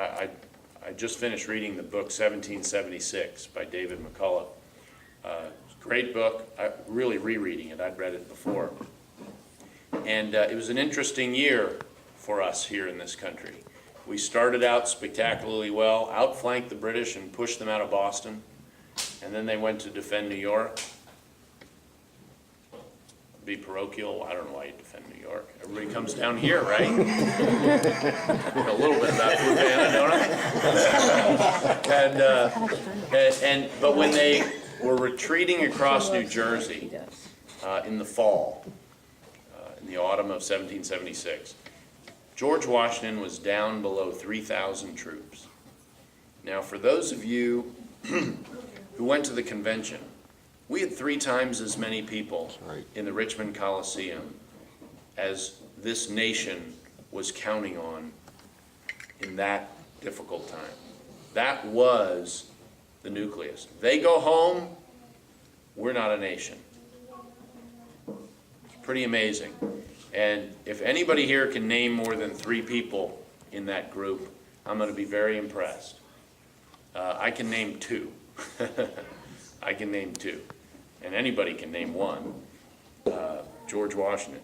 I just finished reading the book 1776 by David McCullough. Great book. Really rereading it. I'd read it before. And it was an interesting year for us here in this country. We started out spectacularly well, outflanked the British and pushed them out of Boston, and then they went to defend New York. Be parochial, I don't know why you defend New York. Everybody comes down here, right? A little bit about Fluvanna, don't I? But when they were retreating across New Jersey in the fall, in the autumn of 1776, George Washington was down below 3,000 troops. Now, for those of you who went to the convention, we had 3 times as many people in the Richmond Coliseum as this nation was counting on in that difficult time. That was the nucleus. They go home, we're not a nation. It's pretty amazing. And if anybody here can name more than 3 people in that group, I'm going to be very impressed. I can name 2. I can name 2. And anybody can name 1, George Washington.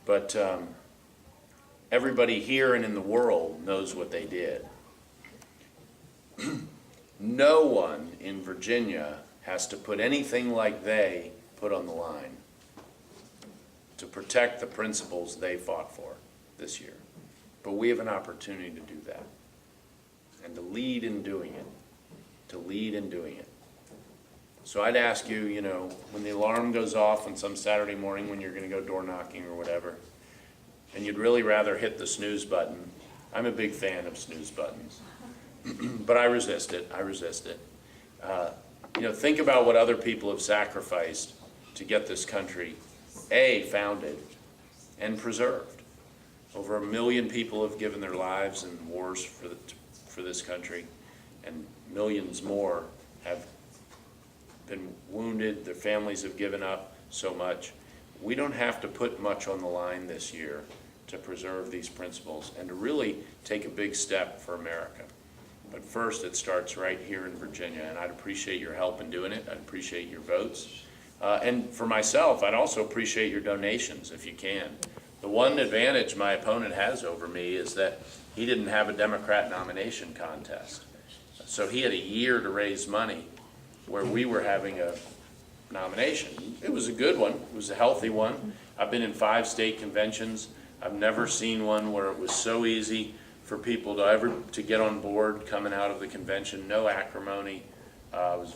But everybody here and in the world knows what they did. No one in Virginia has to put anything like they put on the line to protect the principles they fought for this year. But we have an opportunity to do that and to lead in doing it, to lead in doing it. So I'd ask you, you know, when the alarm goes off on some Saturday morning when you're going to go door knocking or whatever, and you'd really rather hit the snooze button. I'm a big fan of snooze buttons, but I resist it. You know, think about what other people have sacrificed to get this country, A, founded and preserved. Over 1 million people have given their lives in wars for this country, and millions more have been wounded, their families have given up so much. We don't have to put much on the line this year to preserve these principles and to really take a big step for America. But first, it starts right here in Virginia, and I'd appreciate your help in doing it. I'd appreciate your votes. And for myself, I'd also appreciate your donations if you can. The one advantage my opponent has over me is that he didn't have a Democrat nomination contest. So he had a year to raise money, where we were having a nomination. It was a good one. It was a healthy one. I've been in 5 state conventions. I've never seen one where it was so easy for people to get on board coming out of the convention. No acrimony. It was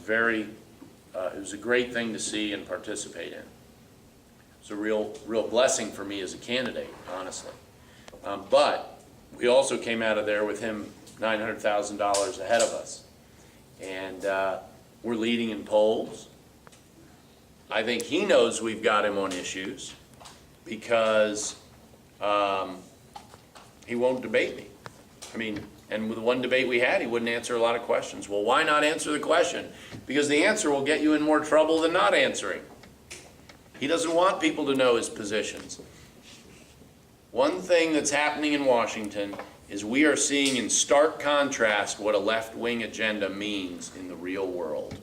a great thing to see and participate in. It's a real blessing for me as a candidate, honestly. But we also came out of there with him $900,000 ahead of us. And we're leading in polls. I think he knows we've got him on issues because he won't debate me. I mean, and with the one debate we had, he wouldn't answer a lot of questions. Well, why not answer the question? Because the answer will get you in more trouble than not answering. He doesn't want people to know his positions. One thing that's happening in Washington is we are seeing in stark contrast what a left-wing agenda means in the real world.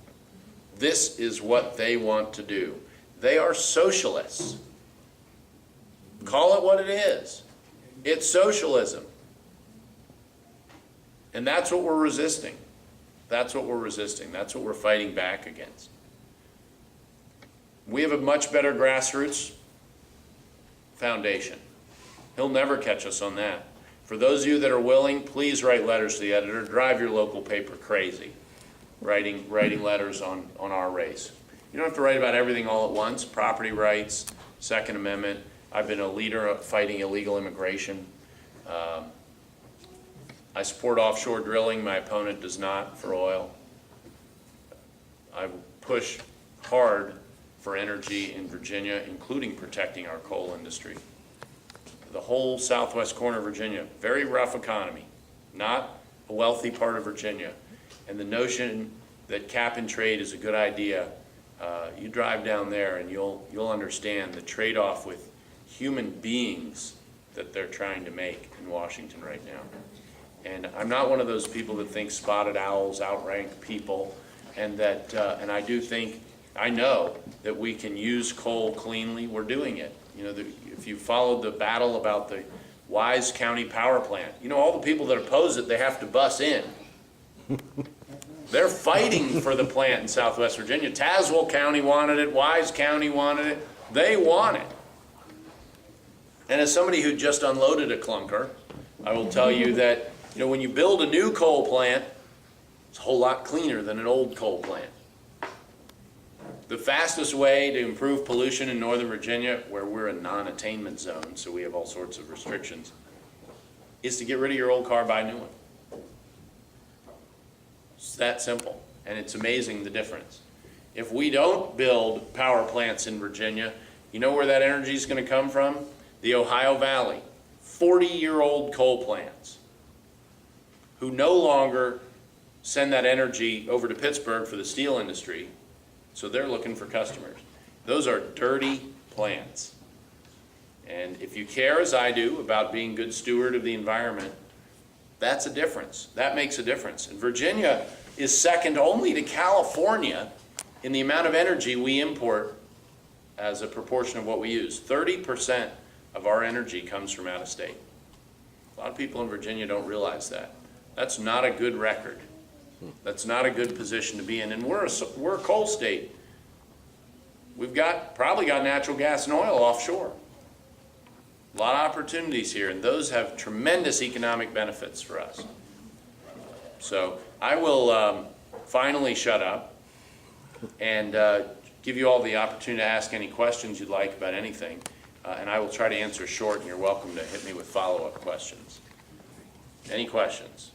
This is what they want to do. They are socialists. Call it what it is. It's socialism. And that's what we're resisting. That's what we're resisting. That's what we're fighting back against. We have a much better grassroots foundation. He'll never catch us on that. For those of you that are willing, please write letters to the editor. Drive your local paper crazy, writing letters on our race. You don't have to write about everything all at once. Property rights, Second Amendment. I've been a leader of fighting illegal immigration. I support offshore drilling. My opponent does not for oil. I push hard for energy in Virginia, including protecting our coal industry. The whole southwest corner of Virginia, very rough economy, not a wealthy part of Virginia. And the notion that cap and trade is a good idea, you drive down there and you'll understand the trade-off with human beings that they're trying to make in Washington right now. And I'm not one of those people that think spotted owls outrank people, and that, and I know that we can use coal cleanly. We're doing it. You know, if you followed the battle about the Wise County power plant, you know, all the people that oppose it, they have to bus in. They're fighting for the plant in Southwest Virginia. Tazewell County wanted it, Wise County wanted it, they want it. And as somebody who just unloaded a clunker, I will tell you that, you know, when you build a new coal plant, it's a whole lot cleaner than an old coal plant. The fastest way to improve pollution in Northern Virginia, where we're a non-attainment zone, so we have all sorts of restrictions, is to get rid of your old car, buy a new one. It's that simple, and it's amazing the difference. If we don't build power plants in Virginia, you know where that energy is going to come from? The Ohio Valley, 40-year-old coal plants who no longer send that energy over to Pittsburgh for the steel industry, so they're looking for customers. Those are dirty plants. And if you care, as I do, about being good steward of the environment, that's a difference. That makes a difference. And Virginia is second only to California in the amount of energy we import as a proportion of what we use. 30% of our energy comes from out of state. A lot of people in Virginia don't realize that. That's not a good record. That's not a good position to be in. And we're a coal state. We've probably got natural gas and oil offshore. A lot of opportunities here, and those have tremendous economic benefits for us. So I will finally shut up and give you all the opportunity to ask any questions you'd like about anything. And I will try to answer short, and you're welcome to hit me with follow-up questions. Any questions?